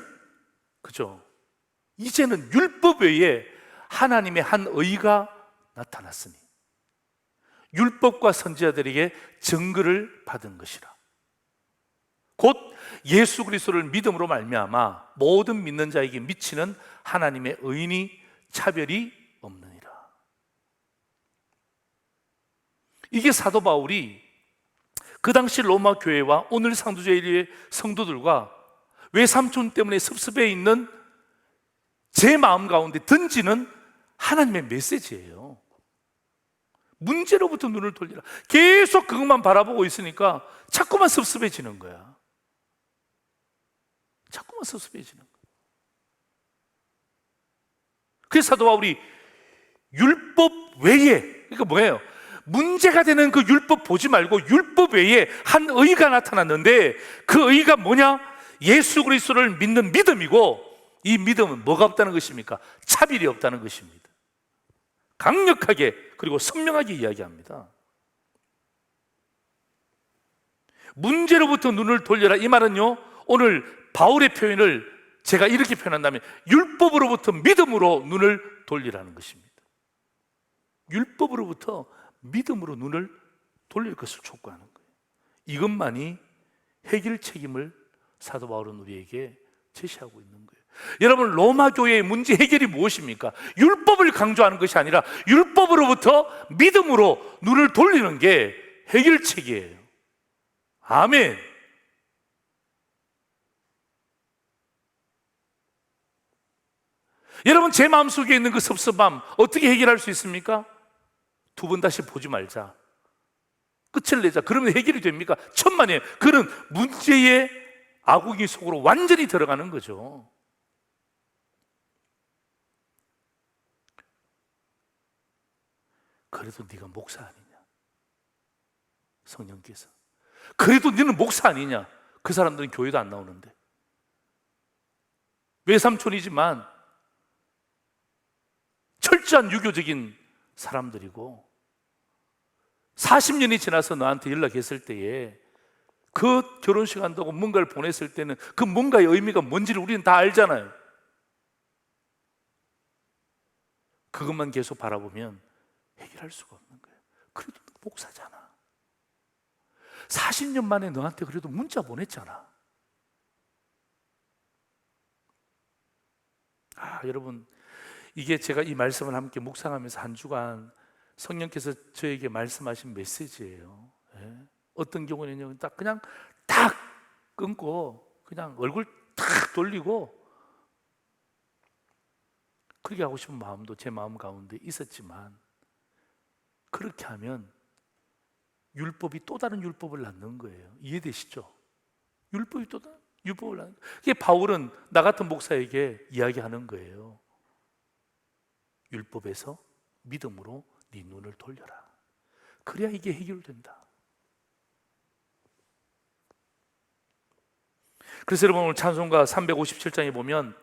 그죠? 이제는 율법 외에 하나님의 한 의가 나타났으니 율법과 선지자들에게 증거를 받은 것이라. 곧 예수 그리스도를 믿음으로 말미암아 모든 믿는 자에게 미치는 하나님의 의인이 차별이 없느니라. 이게 사도 바울이 그 당시 로마 교회와 오늘 상두제일의 성도들과 외삼촌 때문에 섭섭해 있는 제 마음 가운데 던지는 하나님의 메시지예요. 문제로부터 눈을 돌리라. 계속 그것만 바라보고 있으니까 자꾸만 섭섭해지는 거야. 자꾸만 섭섭해지는 거야. 그래서 사도 바울이 율법 외에, 그러니까 뭐예요? 문제가 되는 그 율법 보지 말고 율법 외에 한 의가 나타났는데, 그 의가 뭐냐? 예수 그리스도를 믿는 믿음이고, 이 믿음은 뭐가 없다는 것입니까? 차별이 없다는 것입니다. 강력하게 그리고 선명하게 이야기합니다. 문제로부터 눈을 돌려라, 이 말은요, 오늘 바울의 표현을 제가 이렇게 표현한다면 율법으로부터 믿음으로 눈을 돌리라는 것입니다. 율법으로부터 믿음으로 눈을 돌릴 것을 촉구하는 거예요. 이것만이 해결 책임을 사도 바울은 우리에게 제시하고 있는 거예요. 여러분, 로마 교회의 문제 해결이 무엇입니까? 율법을 강조하는 것이 아니라 율법으로부터 믿음으로 눈을 돌리는 게 해결책이에요. 아멘. 여러분, 제 마음속에 있는 그 섭섭함 어떻게 해결할 수 있습니까? 두 번 다시 보지 말자, 끝을 내자. 그러면 해결이 됩니까? 천만에요. 그는 문제의 아궁이 속으로 완전히 들어가는 거죠. 그래도 네가 목사 아니냐? 성령께서. 그래도 너는 목사 아니냐? 그 사람들은 교회도 안 나오는데. 외삼촌이지만 철저한 유교적인 사람들이고, 40년이 지나서 너한테 연락했을 때에 그 결혼식 한다고 뭔가를 보냈을 때는 그 뭔가의 의미가 뭔지를 우리는 다 알잖아요. 그것만 계속 바라보면 해결할 수가 없는 거예요. 그래도 목사잖아. 40년 만에 너한테 그래도 문자 보냈잖아. 여러분, 이게 제가 이 말씀을 함께 묵상하면서 한 주간 성령께서 저에게 말씀하신 메시지예요. 예? 어떤 경우는요, 그냥 딱 끊고 그냥 얼굴 탁 돌리고 그렇게 하고 싶은 마음도 제 마음 가운데 있었지만, 그렇게 하면 율법이 또 다른 율법을 낳는 거예요. 이해되시죠? 율법이 또 다른 율법을 낳는 거예요. 그게 바울은 나 같은 목사에게 이야기하는 거예요. 율법에서 믿음으로 네 눈을 돌려라. 그래야 이게 해결된다. 그래서 여러분, 오늘 찬송가 357장에 보면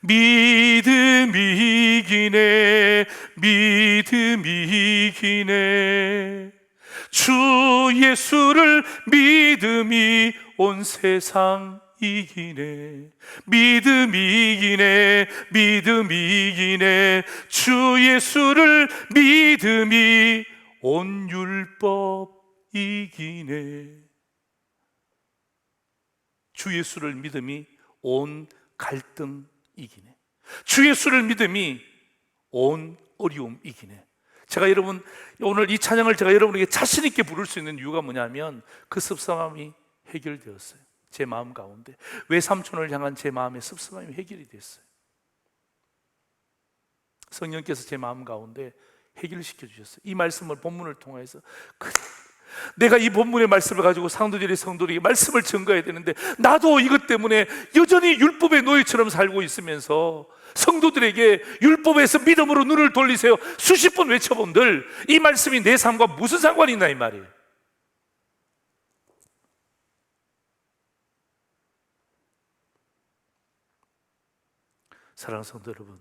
믿음이 이기네, 믿음이 이기네, 주 예수를 믿음이 온 세상 이기네, 믿음이 이기네, 믿음이 이기네, 주 예수를 믿음이 온 율법 이기네. 주 예수를 믿음이 온 갈등 이기네. 주 예수를 믿음이 온 어려움 이기네. 제가 여러분 오늘 이 찬양을 제가 여러분에게 자신 있게 부를 수 있는 이유가 뭐냐면 그 습성함이 해결되었어요. 제 마음 가운데 외삼촌을 향한 제 마음의 습성함이 해결이 됐어요. 성령께서 제 마음 가운데 해결시켜 주셨어요. 이 말씀을 본문을 통해서 내가 이 본문의 말씀을 가지고 상도들이 성도들에게 말씀을 증거해야 되는데 나도 이것 때문에 여전히 율법의 노예처럼 살고 있으면서 성도들에게 율법에서 믿음으로 눈을 돌리세요 수십 번 외쳐본들 이 말씀이 내 삶과 무슨 상관이 있나 이 말이에요. 사랑하는 성도 여러분,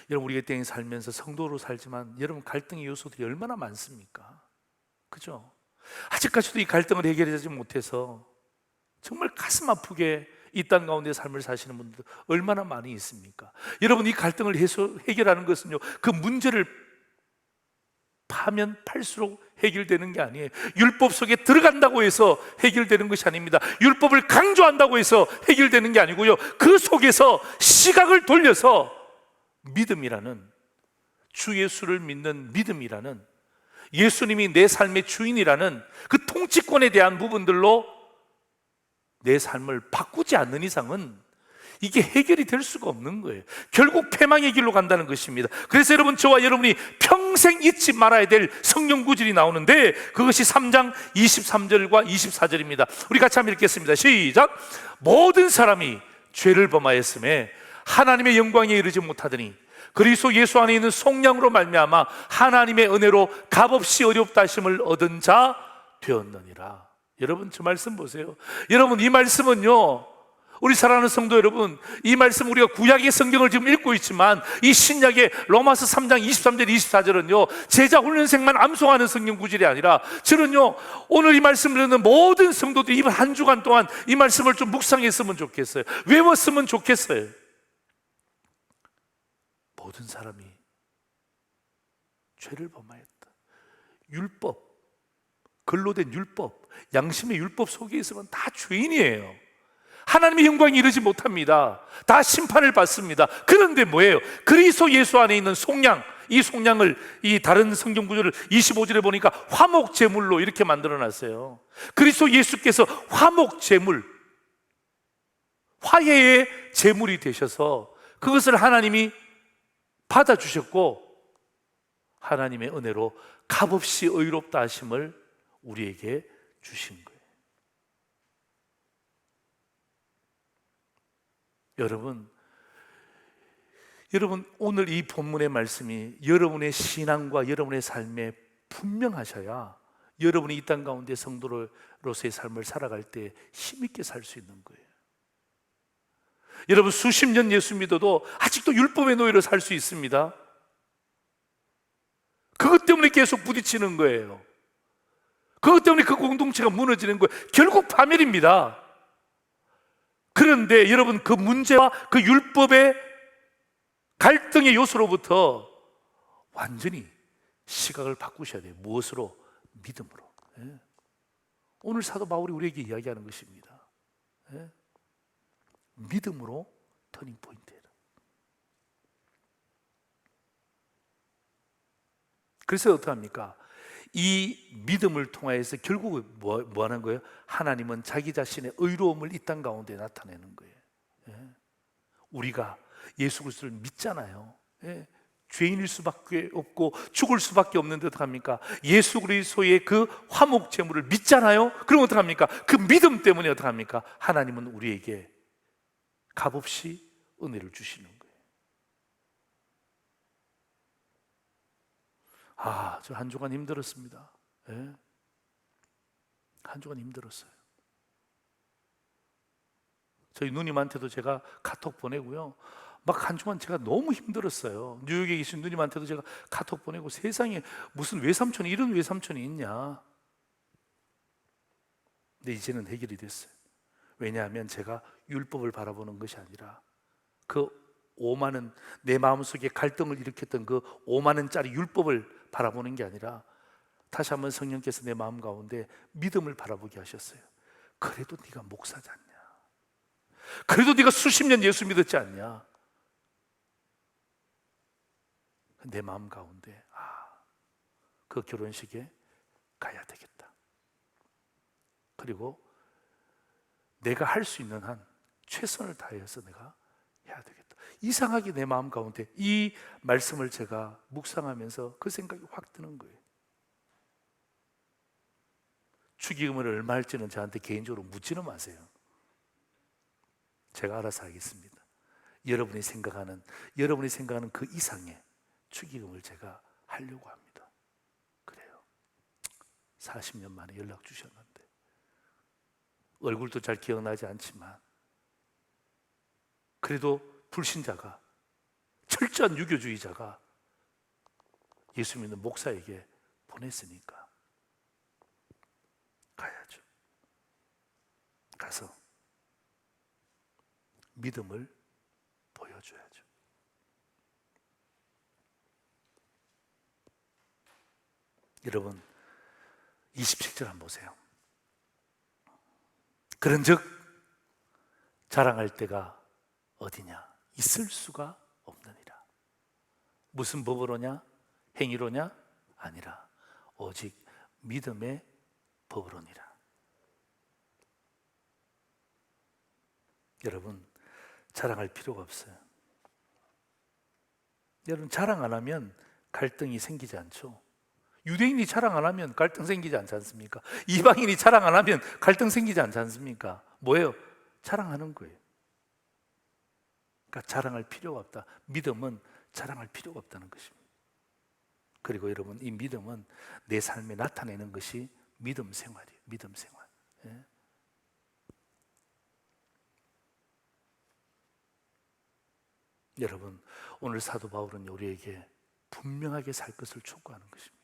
여러분 우리가 땅에 살면서 성도로 살지만 여러분 갈등의 요소들이 얼마나 많습니까? 그죠? 아직까지도 이 갈등을 해결하지 못해서 정말 가슴 아프게 이 땅 가운데 삶을 사시는 분들 얼마나 많이 있습니까? 여러분 이 갈등을 해결하는 것은요 그 문제를 파면 팔수록 해결되는 게 아니에요. 율법 속에 들어간다고 해서 해결되는 것이 아닙니다. 율법을 강조한다고 해서 해결되는 게 아니고요 그 속에서 시각을 돌려서 믿음이라는 주 예수를 믿는 믿음이라는 예수님이 내 삶의 주인이라는 그 통치권에 대한 부분들로 내 삶을 바꾸지 않는 이상은 이게 해결이 될 수가 없는 거예요. 결국 패망의 길로 간다는 것입니다. 그래서 여러분 저와 여러분이 평생 잊지 말아야 될 성경 구절이 나오는데 그것이 3장 23절과 24절입니다. 우리 같이 한번 읽겠습니다. 시작. 모든 사람이 죄를 범하였음에 하나님의 영광에 이르지 못하더니 그리스도 예수 안에 있는 속량으로 말미암아 하나님의 은혜로 값없이 어렵다 하심을 얻은 자 되었느니라. 여러분 저 말씀 보세요. 여러분 이 말씀은요 우리 사랑하는 성도 여러분 이 말씀 우리가 구약의 성경을 지금 읽고 있지만 이 신약의 로마서 3장 23절 24절은요 제자 훈련생만 암송하는 성경 구절이 아니라 저는요 오늘 이 말씀을 듣는 모든 성도들이 이번 한 주간 동안 이 말씀을 좀 묵상했으면 좋겠어요. 외웠으면 좋겠어요. 모든 사람이 죄를 범하였다. 율법, 글로 된 율법, 양심의 율법 속에 있으면 다 죄인이에요. 하나님의 영광이 이르지 못합니다. 다 심판을 받습니다. 그런데 뭐예요? 그리스도 예수 안에 있는 속량, 이 속량을 이 다른 성경 구절을 25절에 보니까 화목 제물로 이렇게 만들어 놨어요. 그리스도 예수께서 화목 제물, 화해의 제물이 되셔서 그것을 하나님이 받아주셨고 하나님의 은혜로 값없이 의롭다 하심을 우리에게 주신 거예요. 여러분 오늘 이 본문의 말씀이 여러분의 신앙과 여러분의 삶에 분명하셔야 여러분이 이 땅 가운데 성도로서의 삶을 살아갈 때 힘있게 살 수 있는 거예요. 여러분 수십 년 예수 믿어도 아직도 율법의 노예로 살 수 있습니다. 그것 때문에 계속 부딪히는 거예요. 그것 때문에 그 공동체가 무너지는 거예요. 결국 파멸입니다. 그런데 여러분 그 문제와 그 율법의 갈등의 요소로부터 완전히 시각을 바꾸셔야 돼요. 무엇으로? 믿음으로. 오늘 사도 바울이 우리에게 이야기하는 것입니다. 믿음으로 터닝 포인트예요. 그래서 어떻게 합니까? 이 믿음을 통하여서 결국 뭐 하는 거예요? 하나님은 자기 자신의 의로움을 이 땅 가운데 나타내는 거예요. 우리가 예수 그리스도를 믿잖아요. 죄인일 수밖에 없고 죽을 수밖에 없는데 어떡합니까? 예수 그리스도의 그 화목 제물을 믿잖아요. 그럼 어떡합니까? 그 믿음 때문에 어떡합니까? 하나님은 우리에게 값없이 은혜를 주시는 거예요. 저 한 주간 힘들었습니다. 한 주간 힘들었어요. 저희 누님한테도 제가 카톡 보내고요. 막 한 주간 제가 너무 힘들었어요. 뉴욕에 계신 누님한테도 제가 카톡 보내고 세상에 무슨 외삼촌이 이런 외삼촌이 있냐. 근데 이제는 해결이 됐어요. 왜냐하면 제가 율법을 바라보는 것이 아니라 그 5만 원, 내 마음속에 갈등을 일으켰던 그 5만 원짜리 율법을 바라보는 게 아니라 다시 한번 성령께서 내 마음 가운데 믿음을 바라보게 하셨어요. 그래도 네가 목사지 않냐? 그래도 네가 수십 년 예수 믿었지 않냐? 내 마음 가운데 그 결혼식에 가야 되겠다. 그리고 내가 할 수 있는 한 최선을 다해서 내가 해야 되겠다. 이상하게 내 마음 가운데 이 말씀을 제가 묵상하면서 그 생각이 확 드는 거예요. 축의금을 얼마 할지는 저한테 개인적으로 묻지는 마세요. 제가 알아서 하겠습니다. 여러분이 생각하는 그 이상의 축의금을 제가 하려고 합니다. 그래요. 40년 만에 연락 주셨는데 얼굴도 잘 기억나지 않지만 그래도 불신자가, 철저한 유교주의자가 예수 믿는 목사에게 보냈으니까 가야죠. 가서 믿음을 보여줘야죠. 여러분 27절 한번 보세요. 그런즉 자랑할 때가 어디냐? 있을 수가 없느니라. 무슨 법으로냐? 행위로냐? 아니라 오직 믿음의 법으로니라. 여러분 자랑할 필요가 없어요. 여러분 자랑 안 하면 갈등이 생기지 않죠. 유대인이 자랑 안 하면 갈등 생기지 않지 않습니까? 이방인이 자랑 안 하면 갈등 생기지 않지 않습니까? 뭐예요? 자랑하는 거예요. 그러니까 자랑할 필요가 없다. 믿음은 자랑할 필요가 없다는 것입니다. 그리고 여러분 이 믿음은 내 삶에 나타내는 것이 믿음 생활이에요. 믿음 생활. 예? 여러분 오늘 사도 바울은 우리에게 분명하게 살 것을 촉구하는 것입니다.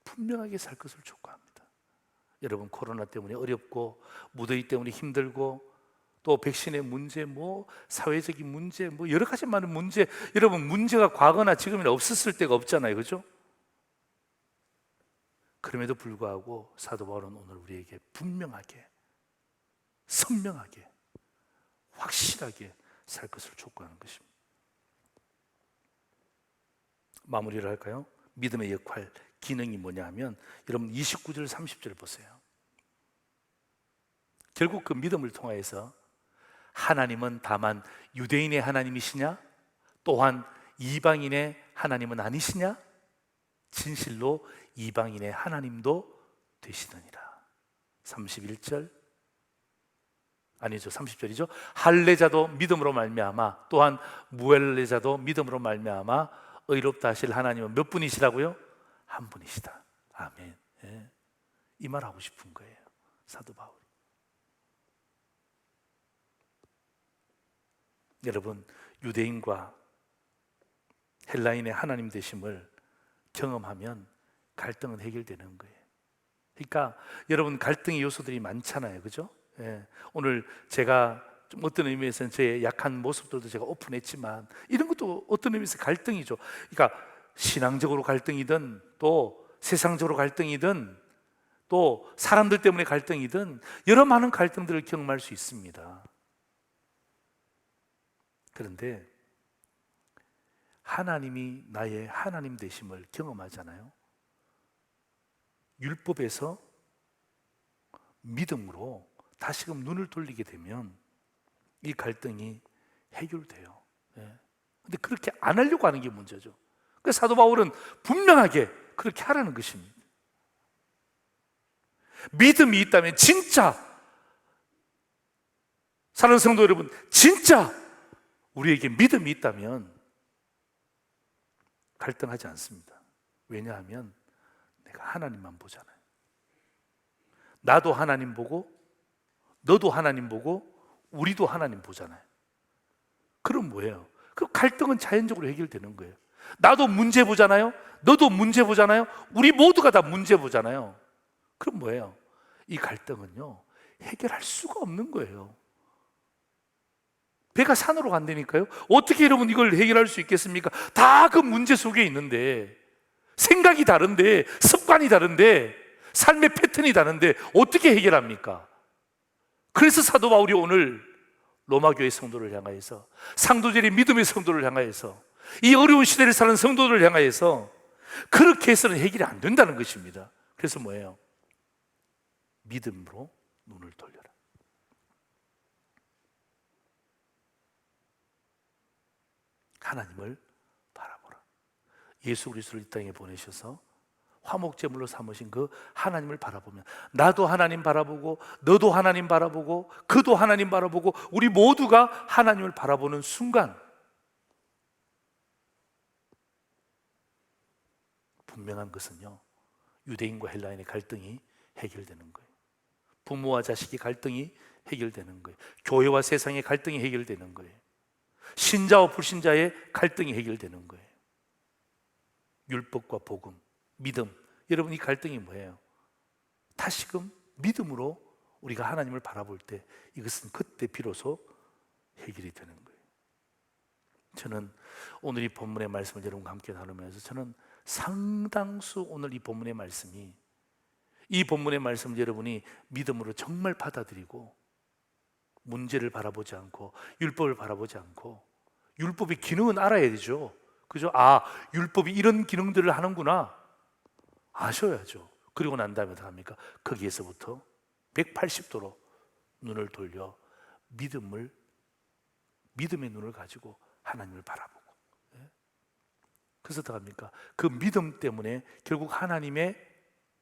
분명하게 살 것을 촉구합니다. 여러분 코로나 때문에 어렵고 무더위 때문에 힘들고 또 백신의 문제, 사회적인 문제, 여러 가지 많은 문제, 여러분 문제가 과거나 지금이나 없었을 때가 없잖아요, 그죠? 그럼에도 불구하고 사도 바울은 오늘 우리에게 분명하게, 선명하게, 확실하게 살 것을 촉구하는 것입니다. 마무리를 할까요? 믿음의 역할, 기능이 뭐냐 하면 여러분 29절 30절 보세요. 결국 그 믿음을 통하여서 하나님은 다만 유대인의 하나님이시냐? 또한 이방인의 하나님은 아니시냐? 진실로 이방인의 하나님도 되시느니라. 31절 아니죠, 30절이죠. 할례자도 믿음으로 말미암아 또한 무할례자도 믿음으로 말미암아 의롭다 하실 하나님은 몇 분이시라고요? 한 분이시다. 아멘. 예. 이 말 하고 싶은 거예요, 사도 바울이. 여러분 유대인과 헬라인의 하나님 되심을 경험하면 갈등은 해결되는 거예요. 그러니까 여러분 갈등의 요소들이 많잖아요, 그죠? 예. 오늘 제가 좀 어떤 의미에서는 제 약한 모습들도 제가 오픈했지만 이런 것도 어떤 의미에서 갈등이죠. 그러니까 신앙적으로 갈등이든 또 세상적으로 갈등이든 또 사람들 때문에 갈등이든 여러 많은 갈등들을 경험할 수 있습니다. 그런데 하나님이 나의 하나님 되심을 경험하잖아요. 율법에서 믿음으로 다시금 눈을 돌리게 되면 이 갈등이 해결돼요. 예. 근데 그렇게 안 하려고 하는 게 문제죠. 그래서 사도 바울은 분명하게 그렇게 하라는 것입니다. 믿음이 있다면 진짜, 사랑하는 성도 여러분, 진짜 우리에게 믿음이 있다면 갈등하지 않습니다. 왜냐하면 내가 하나님만 보잖아요. 나도 하나님 보고 너도 하나님 보고 우리도 하나님 보잖아요. 그럼 뭐예요? 그 갈등은 자연적으로 해결되는 거예요. 나도 문제 보잖아요. 너도 문제 보잖아요. 우리 모두가 다 문제 보잖아요. 그럼 뭐예요? 이 갈등은요 해결할 수가 없는 거예요. 배가 산으로 간다니까요. 어떻게 여러분 이걸 해결할 수 있겠습니까? 다 그 문제 속에 있는데, 생각이 다른데, 습관이 다른데, 삶의 패턴이 다른데 어떻게 해결합니까? 그래서 사도 바울이 오늘 로마 교회 성도를 향하여서, 상도절의 믿음의 성도를 향하여서 이 어려운 시대를 사는 성도들을 향하여서 그렇게 해서는 해결이 안 된다는 것입니다. 그래서 뭐예요? 믿음으로 눈을 돌려라. 하나님을 바라보라. 예수 그리스도를 이 땅에 보내셔서 화목제물로 삼으신 그 하나님을 바라보면, 나도 하나님 바라보고 너도 하나님 바라보고 그도 하나님 바라보고 우리 모두가 하나님을 바라보는 순간 분명한 것은요, 유대인과 헬라인의 갈등이 해결되는 거예요. 부모와 자식의 갈등이 해결되는 거예요. 교회와 세상의 갈등이 해결되는 거예요. 신자와 불신자의 갈등이 해결되는 거예요. 율법과 복음, 믿음. 여러분, 이 갈등이 뭐예요? 다시금 믿음으로 우리가 하나님을 바라볼 때 이것은 그때 비로소 해결이 되는 거예요. 저는 오늘 이 본문의 말씀을 여러분과 함께 나누면서 저는 상당수 오늘 이 본문의 말씀이, 이 본문의 말씀을 여러분이 믿음으로 정말 받아들이고 문제를 바라보지 않고 율법을 바라보지 않고, 율법의 기능은 알아야 되죠. 그죠? 아, 율법이 이런 기능들을 하는구나 아셔야죠. 그리고 난 다음에 어떻게 합니까? 거기에서부터 180도로 눈을 돌려 믿음의 눈을 가지고 하나님을 바라보고, 그래서 어떻게 합니까? 그 믿음 때문에 결국 하나님의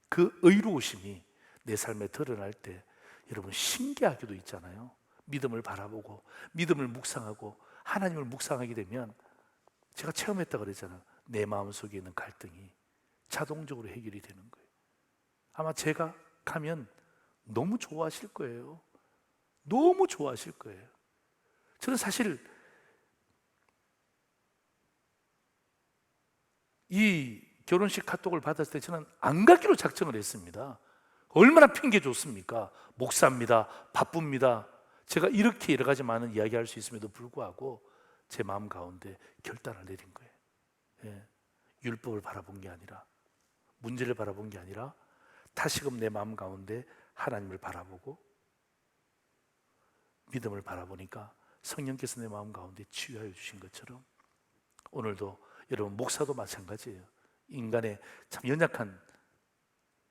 그 의로우심이 내 삶에 드러날 때 여러분 신기하게도 있잖아요. 믿음을 바라보고 믿음을 묵상하고 하나님을 묵상하게 되면, 제가 체험했다고 그랬잖아요. 내 마음속에 있는 갈등이 자동적으로 해결이 되는 거예요. 아마 제가 가면 너무 좋아하실 거예요. 너무 좋아하실 거예요. 저는 사실 이 결혼식 카톡을 받았을 때 저는 안 가기로 작정을 했습니다. 얼마나 핑계 좋습니까? 목사입니다, 바쁩니다. 제가 이렇게 여러 가지 많은 이야기할 수 있음에도 불구하고 제 마음 가운데 결단을 내린 거예요. 율법을 바라본 게 아니라, 문제를 바라본 게 아니라 다시금 내 마음 가운데 하나님을 바라보고 믿음을 바라보니까 성령께서 내 마음 가운데 치유하여 주신 것처럼 오늘도 여러분, 목사도 마찬가지예요. 인간의 참 연약한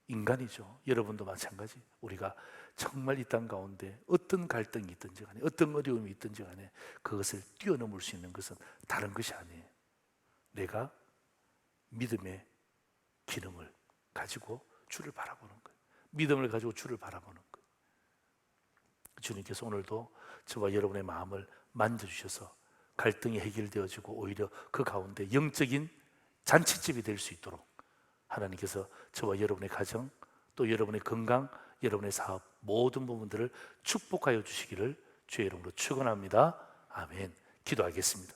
인간이죠. 여러분도 마찬가지. 우리가 정말 이 땅 가운데 어떤 갈등이 있든지 간에, 어떤 어려움이 있든지 간에 그것을 뛰어넘을 수 있는 것은 다른 것이 아니에요. 내가 믿음의 기능을 가지고 주를 바라보는 거예요. 믿음을 가지고 주를 바라보는 거예요. 주님께서 오늘도 저와 여러분의 마음을 만져주셔서 갈등이 해결되어지고 오히려 그 가운데 영적인 잔치집이 될 수 있도록 하나님께서 저와 여러분의 가정, 또 여러분의 건강, 여러분의 사업 모든 부분들을 축복하여 주시기를 주의 이름으로 축원합니다. 아멘. 기도하겠습니다.